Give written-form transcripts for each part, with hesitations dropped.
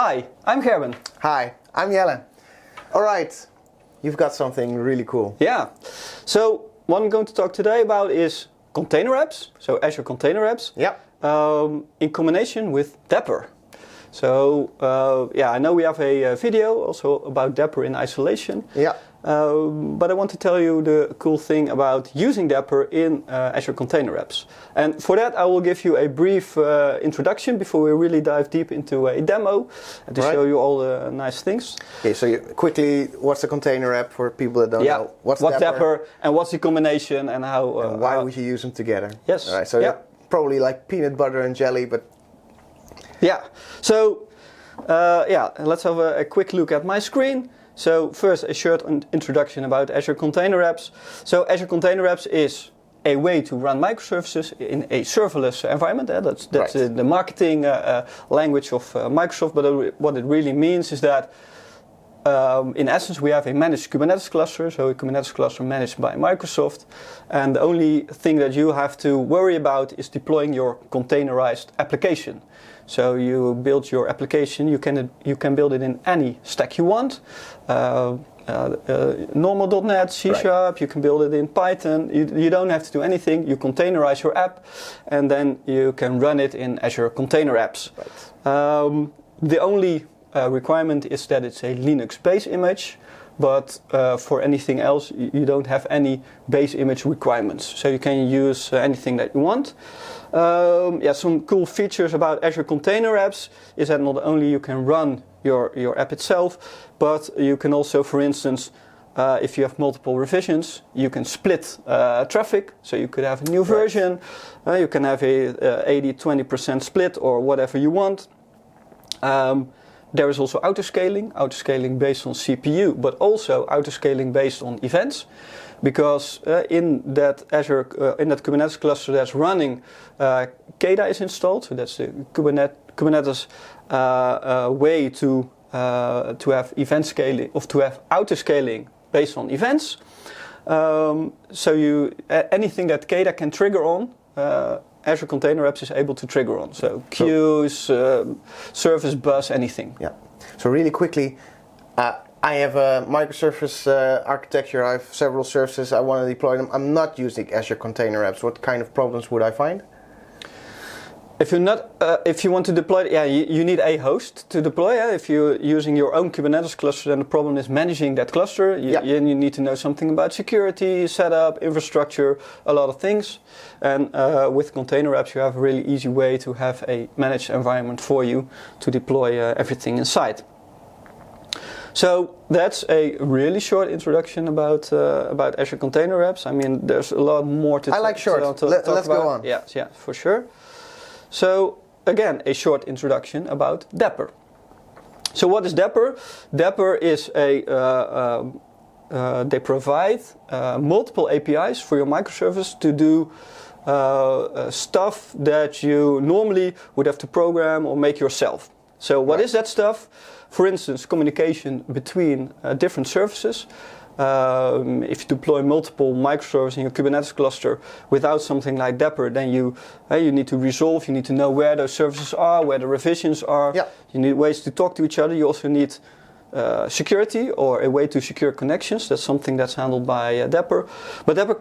Hi, I'm Gerben. Hi, I'm Jelle. Alright, you've got something really cool. Yeah, so what I'm going to talk today about is container apps, so Azure Container Apps, in combination with Dapr. So I know we have a video also about Dapr in isolation. Yeah. But I want to tell you the cool thing about using Dapr in Azure Container Apps. And for that I will give you a brief introduction before we really dive deep into a demo and to show you all the nice things. Okay, so quickly, what's a container app for people that don't know? What's Dapr and what's the combination and how... and why would you use them together? Yes. All right, so probably like peanut butter and jelly, but... Yeah, so let's have a quick look at my screen. So first, a short introduction about Azure Container Apps. So Azure Container Apps is a way to run microservices in a serverless environment. That's the marketing language of Microsoft. But what it really means is that in essence, we have a managed Kubernetes cluster, so a Kubernetes cluster managed by Microsoft. And the only thing that you have to worry about is deploying your containerized application. So you build your application, you can build it in any stack you want. Normal.NET, C#, you can build it in Python. You don't have to do anything. You containerize your app, and then you can run it in Azure Container Apps. Right. The only requirement is that it's a Linux base image, but for anything else you don't have any base image requirements, so you can use anything that you want. Some cool features about Azure Container Apps is that not only you can run your app itself, but you can also, for instance, if you have multiple revisions, you can split traffic, so you could have a new version, you can have a 80-20% split or whatever you want. There is also autoscaling based on CPU, but also autoscaling based on events, because in that Kubernetes cluster that's running, KEDA is installed. So that's the Kubernetes way to have event scaling, or to have autoscaling based on events. So anything that KEDA can trigger on, Azure Container Apps is able to trigger on. So queues, service bus, anything. Yeah. So really quickly, I have a microservice architecture. I have several services. I want to deploy them. I'm not using Azure Container Apps. What kind of problems would I find? If you want to deploy, you need a host to deploy. If you're using your own Kubernetes cluster, then the problem is managing that cluster. You need to know something about security, setup, infrastructure, a lot of things. And with Container Apps, you have a really easy way to have a managed environment for you to deploy everything inside. So that's a really short introduction about Azure Container Apps. I mean, there's a lot more to talk about. I like short. Let's go on. Yeah, for sure. So again, a short introduction about Dapr. So what is Dapr? Dapr is they provide multiple APIs for your microservice to do stuff that you normally would have to program or make yourself. So what is that stuff? For instance, communication between different services. If you deploy multiple microservices in your Kubernetes cluster without something like Dapr, then you need to resolve, you need to know where those services are, where the revisions are. Yeah. You need ways to talk to each other. You also need security, or a way to secure connections. That's something that's handled by Dapr. But Dapr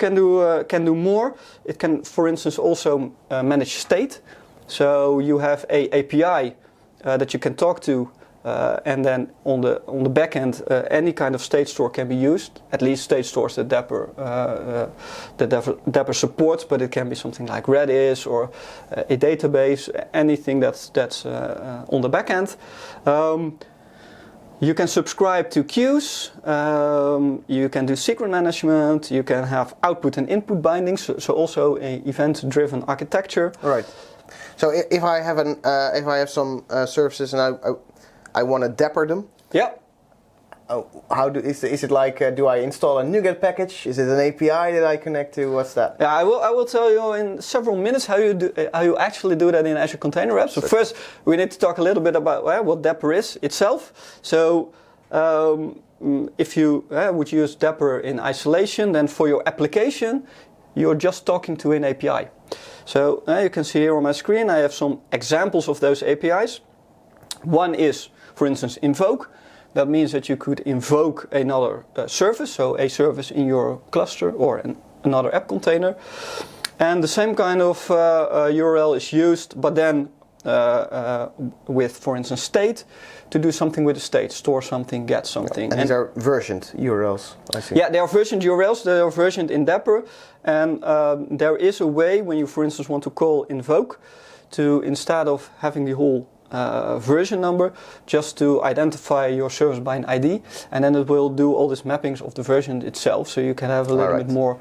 can do more. It can, for instance, also manage state. So you have a API that you can talk to. And then on the back end, any kind of state store can be used. At least state stores that Dapr supports, but it can be something like Redis or a database, anything that's on the back end. You can subscribe to queues. You can do secret management. You can have output and input bindings. So also a event-driven architecture. All right. So if I have some services and I want to Dapr them. Yeah. Is it like, do I install a NuGet package? Is it an API that I connect to? What's that? Yeah, I will tell you in several minutes how you actually do that in Azure Container Apps. So first, we need to talk a little bit about what Dapr is itself. So if you would use Dapr in isolation, then for your application, you're just talking to an API. So you can see here on my screen, I have some examples of those APIs. One is for instance, invoke. That means that you could invoke another service, so a service in your cluster or another app container. And the same kind of URL is used, but then with, for instance, state, to do something with the state, store something, get something. And these are versioned URLs, I see. Yeah, they are versioned URLs, they are versioned in Dapr, and there is a way when you, for instance, want to call invoke, to, instead of having the whole version number, just to identify your service by an ID, and then it will do all these mappings of the version itself, so you can have a little bit more,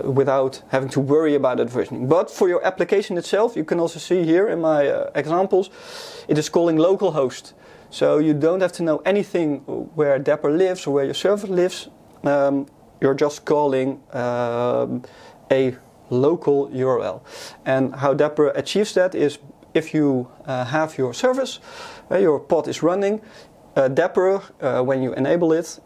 without having to worry about that versioning. But for your application itself, you can also see here in my examples, it is calling localhost. So you don't have to know anything where Dapr lives or where your server lives. You're just calling a local URL. And how Dapr achieves that is, if you have your service, your pod is running, Dapr, when you enable it,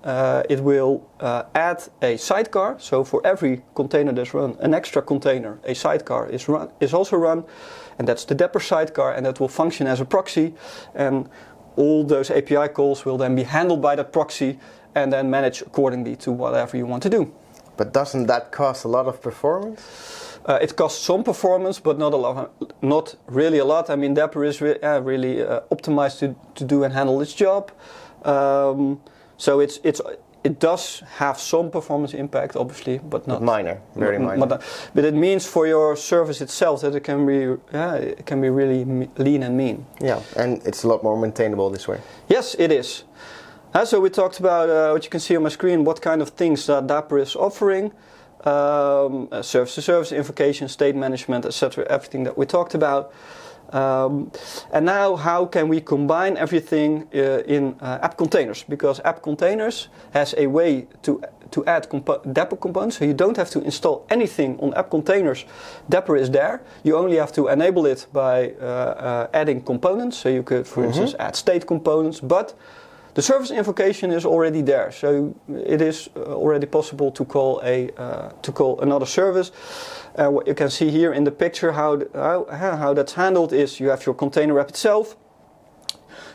it will add a sidecar. So for every container that's run, an extra container, a sidecar is also run, and that's the Dapr sidecar, and that will function as a proxy. And all those API calls will then be handled by that proxy and then managed accordingly to whatever you want to do. But doesn't that cost a lot of performance? It costs some performance, but not a lot, not really a lot. I mean, Dapr is really optimized to do and handle its job. So it does have some performance impact, obviously, but not minor, very minor. But it means for your service itself that it can be really lean and mean. Yeah, and it's a lot more maintainable this way. Yes, it is. So we talked about what you can see on my screen, what kind of things that Dapr is offering. Service-to-service invocation, state management, etc., everything that we talked about. And now how can we combine everything in app containers? Because app containers has a way to add Dapr components, so you don't have to install anything on app containers. Dapr is there. You only have to enable it by adding components. So you could, for instance, add state components, but the service invocation is already there, so it is already possible to call another service. What you can see here in the picture, how that's handled is you have your container app itself.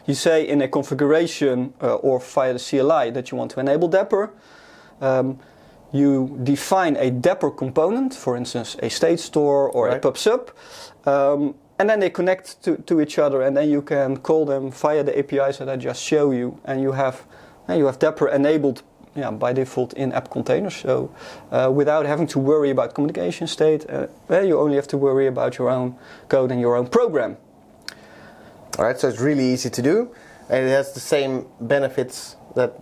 You say in a configuration or via the CLI that you want to enable Dapr. You define a Dapr component, for instance, a state store or a pub sub. And then they connect to each other, and then you can call them via the APIs that I just show you, and you have Dapr enabled by default in app containers. So without having to worry about communication state, you only have to worry about your own code and your own program. All right, so it's really easy to do, and it has the same benefits that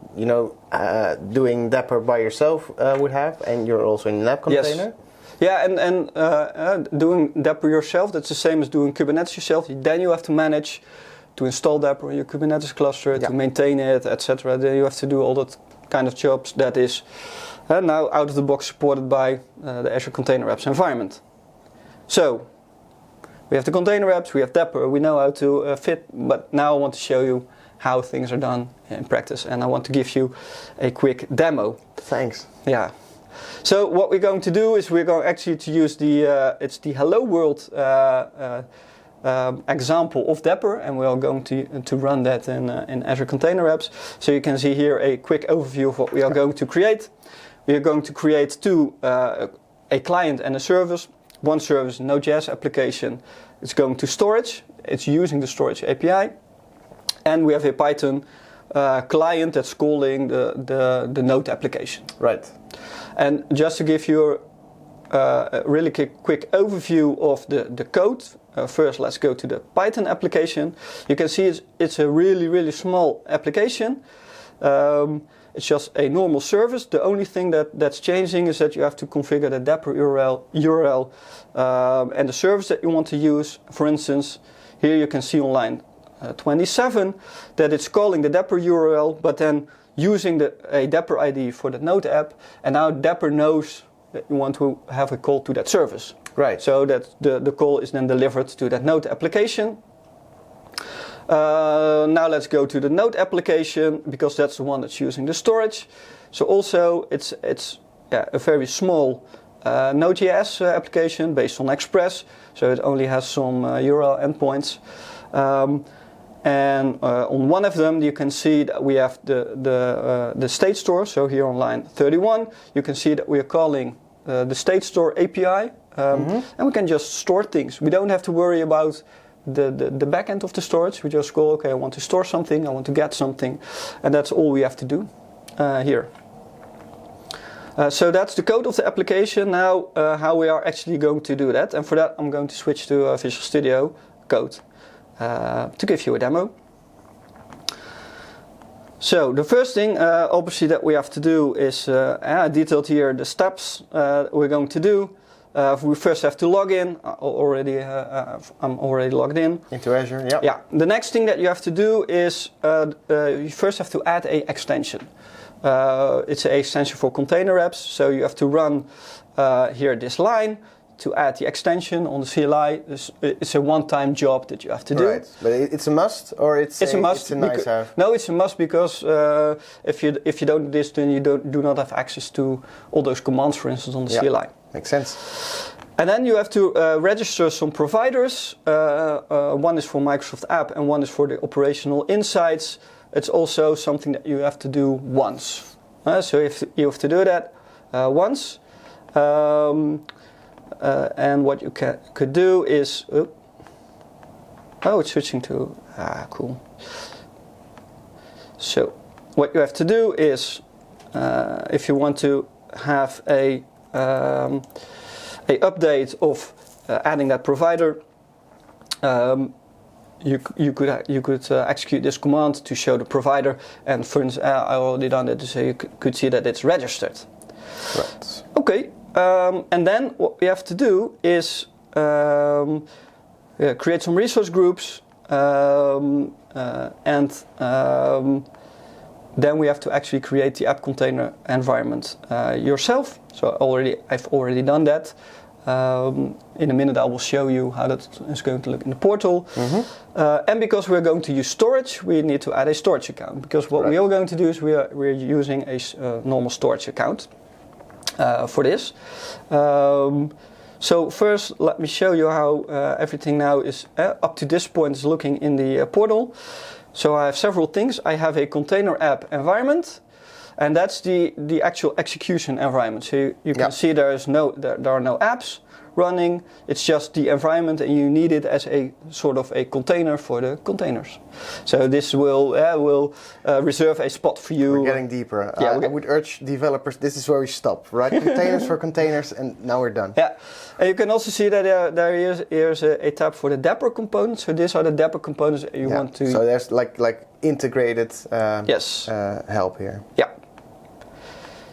doing Dapr by yourself would have, and you're also in an app container. Yes. Yeah, and doing Dapr yourself, that's the same as doing Kubernetes yourself. Then you have to manage to install Dapr in your Kubernetes cluster, to maintain it, etc. Then you have to do all that kind of jobs that is now out of the box supported by the Azure Container Apps environment. So, we have the Container Apps, we have Dapr, we know how to fit, but now I want to show you how things are done in practice, and I want to give you a quick demo. Thanks. Yeah. So what we're going to do is we're going actually to use it's the Hello World example of Dapr, and we are going to run that in Azure Container Apps. So you can see here a quick overview of what we are going to create. We are going to create a client and a service. One service, Node.js application, it's going to storage. It's using the storage API, and we have a Python client that's calling the Node application. Right. And just to give you a really quick overview of the code, first let's go to the Python application. You can see it's a really small application. It's just a normal service. The only thing that's changing is that you have to configure the Dapr URL and the service that you want to use. For instance, here you can see on line 27 that it's calling the Dapr URL, but then using a Dapr ID for the Node app, and now Dapr knows that you want to have a call to that service. Right. So that the call is then delivered to that Node application. Now let's go to the Node application, because that's the one that's using the storage. So also it's a very small Node.js application based on Express, so it only has some URL endpoints. And on one of them, you can see that we have the state store. So here on line 31, you can see that we are calling the state store API, and we can just store things. We don't have to worry about the back end of the storage. We just go, okay, I want to store something, I want to get something, and that's all we have to do here. So that's the code of the application. Now how we are actually going to do that, and for that I'm going to switch to Visual Studio Code to give you a demo. So the first thing obviously that we have to do is detailed here the steps we're going to do. We first have to log in. I'm already logged in. Into Azure, yeah. Yeah. The next thing that you have to do is you first have to add an extension. It's an extension for container apps, so you have to run here this line to add the extension on the CLI. It's a one-time job that you have to do. Right, but it's a must, or it's a must. It's a nice have. No, it's a must because if you don't do this, then you do not have access to all those commands, for instance, on the CLI. Makes sense. And then you have to register some providers. One is for Microsoft App, and one is for the operational insights. It's also something that you have to do once. So if you have to do that once. And what you could do is, it's switching to, cool. So what you have to do is, if you want to have a update of adding that provider, you could execute this command to show the provider, and for instance, I already done it, so you could see that it's registered. Right. Okay. And then what we have to do is create some resource groups, and then we have to actually create the app container environment yourself. So I've already done that. In a minute I will show you how that is going to look in the portal. And because we're going to use storage, we need to add a storage account, because what we are going to do is we're using a normal storage account. For this. So first let me show you how everything now is up to this point is looking in the portal. So I have several things. I have a container app environment, and that's the actual execution environment. So you can see there are no apps running. It's just the environment, and you need it as a sort of a container for the containers. So this will reserve a spot for you. We're getting deeper. I would urge developers, this is where we stop, right? Containers for containers, and now we're done. Yeah, and you can also see that here's a tab for the Dapr components. So these are the Dapr components you want to. So there's like integrated help here. Yeah.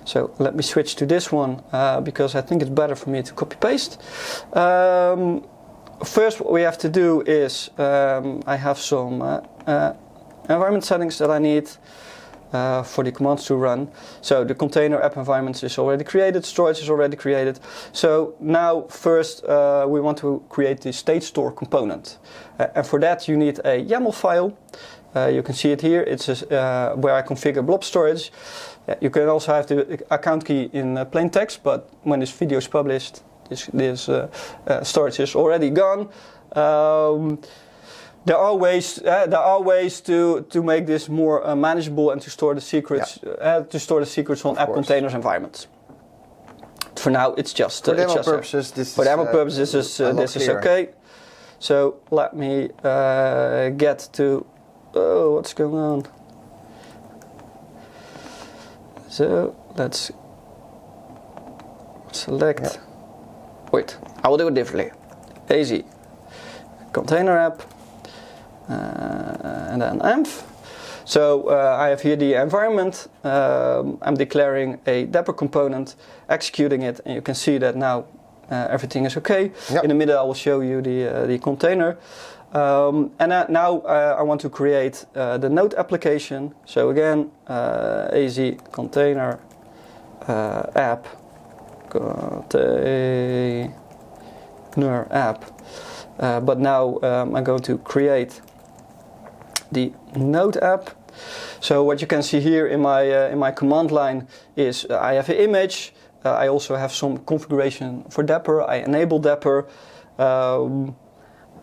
So let me switch to this one because I think it's better for me to copy paste. First, what we have to do is I have some environment settings that I need for the commands to run. So the container app environment is already created, storage is already created. So now first we want to create the state store component. And for that you need a YAML file. You can see it here. It's where I configure blob storage. You can also have the account key in plain text, but when this video is published, this storage is already gone. There are ways to make this more manageable and to store the secrets on app containers environments. For now, it's just for demo purposes. This is okay. So let me get to what's going on. So let's select. Yeah. Wait, I will do it differently. AZ container app, and then env. So I have here the environment. I'm declaring a Dapr component, executing it, and you can see that now everything is okay. Yep. In the middle, I will show you the container. And now I want to create the node application. So again, AZ container app, container app. But now I'm going to create the node app. So what you can see here in my command line is I have an image. I also have some configuration for Dapr. I enable Dapr.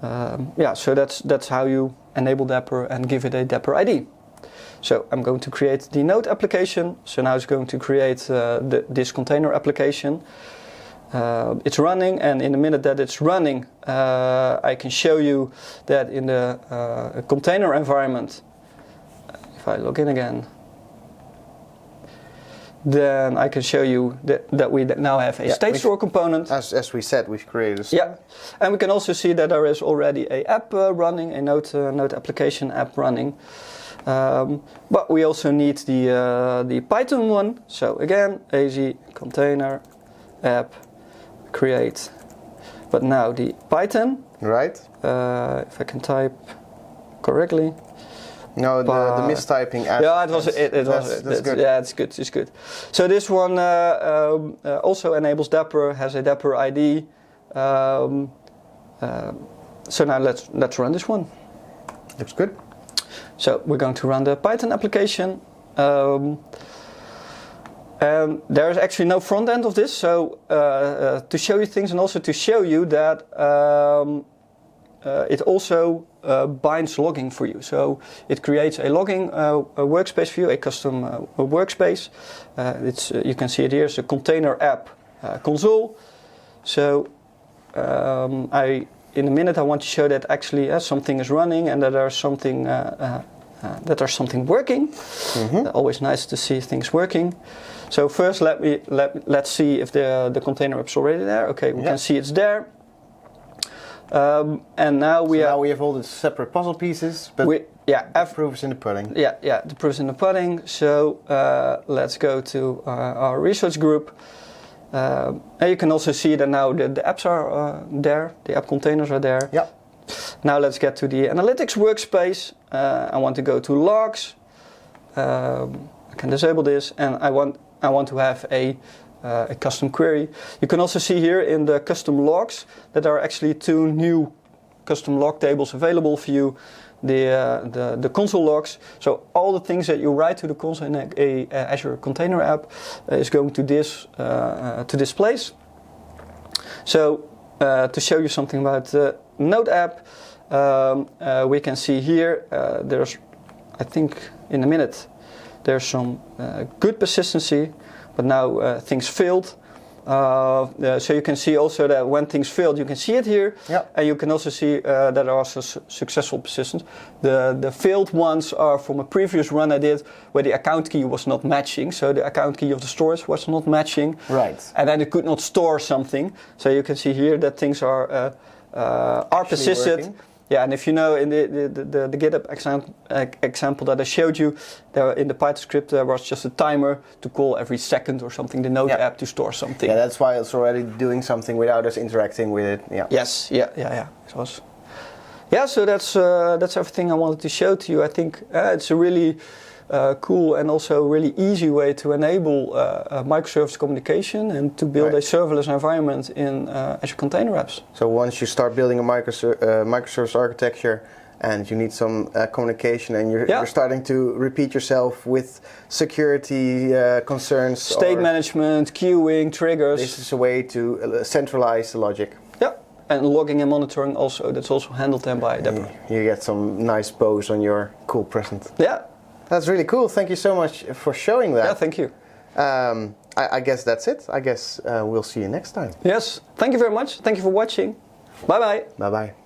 yeah, so that's how you enable Dapr and give it a Dapr ID. So I'm going to create the node application. So now it's going to create this container application. It's running, and in the minute that it's running, I can show you that in the container environment, if I log in again, then I can show you that we now have a state store component. As we said, we've created a store. Yeah, and we can also see that there is already a app running, a node application app running. But we also need the Python one. So again, Azure Container App create. But now the Python. Right. If I can type correctly. No, the mistyping. Yeah, it was. That's good. Yeah, it's good. It's good. So this one also enables Dapr, has a Dapr ID. So now let's run this one. Looks good. So we're going to run the Python application. And there's actually no front end of this. So to show you things and also to show you that it also binds logging for you. So it creates a logging workspace for you, a custom workspace. You can see it here. It's a container app console. So in a minute I want to show that actually something is running and that there's something working. Mm-hmm. Always nice to see things working. So first let's see if the container app's already there. Okay, we can see it's there. And now we have all the separate puzzle pieces, but the proof is in the pudding. Yeah, the proof is in the pudding. So let's go to our research group. And you can also see that now the apps are there, the app containers are there. Yeah. Now let's get to the analytics workspace. I want to go to logs. I can disable this, and I want to have a custom query. You can also see here in the custom logs that there are actually 2 new custom log tables available for you. The console logs. So all the things that you write to the console in a Azure Container App is going to this place. So to show you something about the Node app, we can see here there's, I think in a minute, there's some good persistency, but now things failed. So you can see also that when things failed, you can see it here, and you can also see that there are also successful persistence. The failed ones are from a previous run I did where the account key was not matching, so the account key of the storage was not matching, right? And then it could not store something. So you can see here that things are persisted. Working. Yeah, and if you know in the GitHub example that I showed you, there in the Python script there was just a timer to call every second or something the Node app to store something. Yeah, that's why it's already doing something without us interacting with it. Yeah. Yes. Yeah. It was. Yeah. So that's everything I wanted to show to you. I think it's a really cool and also really easy way to enable microservice communication and to build a serverless environment in Azure Container Apps. So once you start building a microservice architecture and you need some communication and you're starting to repeat yourself with security concerns, state management, queuing, triggers. This is a way to centralize the logic. Yeah. And logging and monitoring also, that's also handled then by Dapr. You get some nice bows on your cool present. Yeah. That's really cool. Thank you so much for showing that. Yeah, thank you. I guess that's it. I guess we'll see you next time. Yes. Thank you very much. Thank you for watching. Bye-bye. Bye-bye.